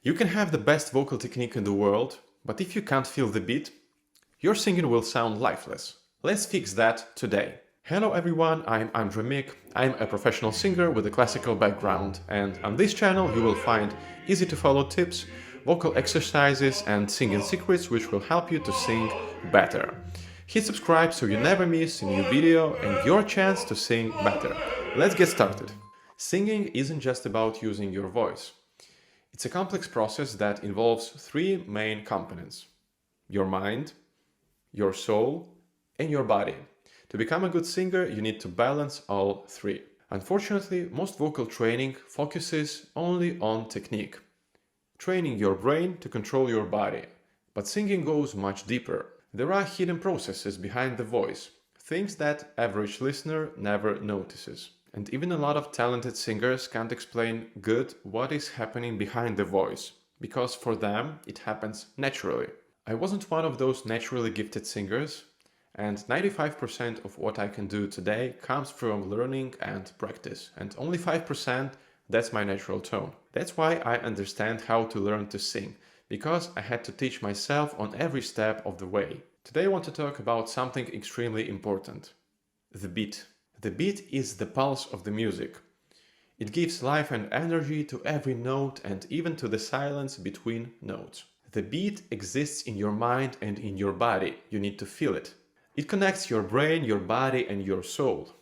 You can have the best vocal technique in the world, but if you can't feel the beat, your singing will sound lifeless. Let's fix that today. Hello everyone, I'm Andre Mik. I'm a professional singer with a classical background, and on this channel you will find easy to follow tips, vocal exercises and singing secrets which will help you to sing better. Hit subscribe so you never miss a new video and your chance to sing better. Let's get started. Singing isn't just about using your voice. It's a complex process that involves three main components: your mind, your soul, and your body. To become a good singer, you need to balance all three. Unfortunately, most vocal training focuses only on technique, training your brain to control your body. But singing goes much deeper. There are hidden processes behind the voice, things that average listener never notices. And even a lot of talented singers can't explain good what is happening behind the voice, because for them it happens naturally. I wasn't one of those naturally gifted singers, and 95% of what I can do today comes from learning and practice, and only 5% that's my natural tone. That's why I understand how to learn to sing, because I had to teach myself on every step of the way. Today I want to talk about something extremely important: the beat. The beat is the pulse of the music. It gives life and energy to every note and even to the silence between notes. The beat exists in your mind and in your body. You need to feel it. It connects your brain, your body, and your soul.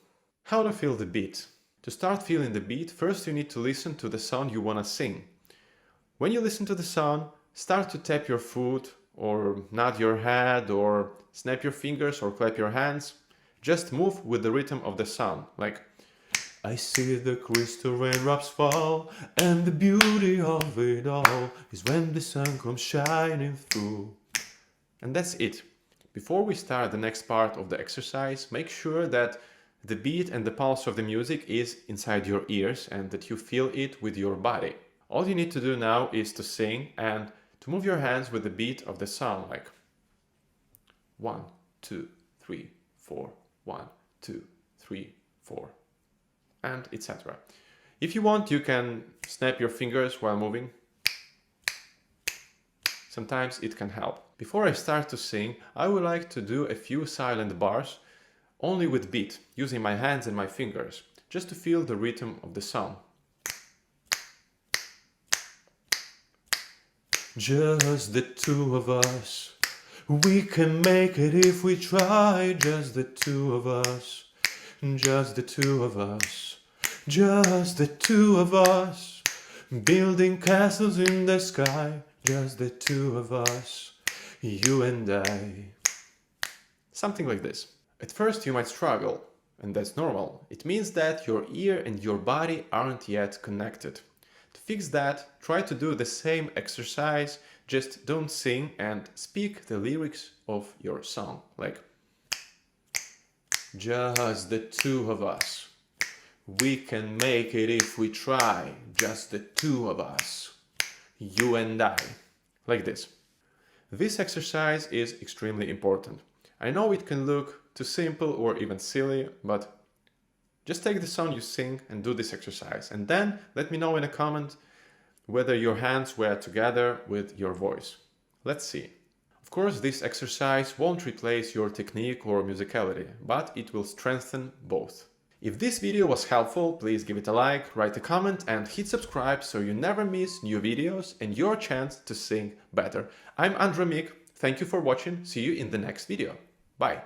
How to feel the beat? To start feeling the beat, first you need to listen to the song you want to sing. When you listen to the song, start to tap your foot, or nod your head, or snap your fingers, or clap your hands. Just move with the rhythm of the song, like I see the crystal raindrops fall, and the beauty of it all is when the sun comes shining through. And that's it. Before we start the next part of the exercise, make sure that the beat and the pulse of the music is inside your ears and that you feel it with your body. All you need to do now is to sing and to move your hands with the beat of the song, like 1, 2, 3, 4, 1, 2, 3, 4, and etc. If you want, you can snap your fingers while moving. Sometimes it can help. Before I start to sing, I would like to do a few silent bars, only with beat, using my hands and my fingers, just to feel the rhythm of the song. Just the two of us. We can make it if we try. Just the two of us. Just the two of us. Just the two of us. Building castles in the sky. Just the two of us. You and I. Something like this. At first you might struggle, and that's normal. It means that your ear and your body aren't yet connected. To fix that, try to do the same exercise, just don't sing and speak the lyrics of your song, like just the two of us. We can make it if we try, just the two of us. You and I. Like this. This exercise is extremely important. I know it can look too simple or even silly, but just take the song you sing and do this exercise, and then let me know in a comment whether your hands were together with your voice. Let's see. Of course, this exercise won't replace your technique or musicality, but it will strengthen both. If this video was helpful, please give it a like, write a comment and hit subscribe so you never miss new videos and your chance to sing better. I'm Andre Mik. Thank you for watching. See you in the next video. Bye.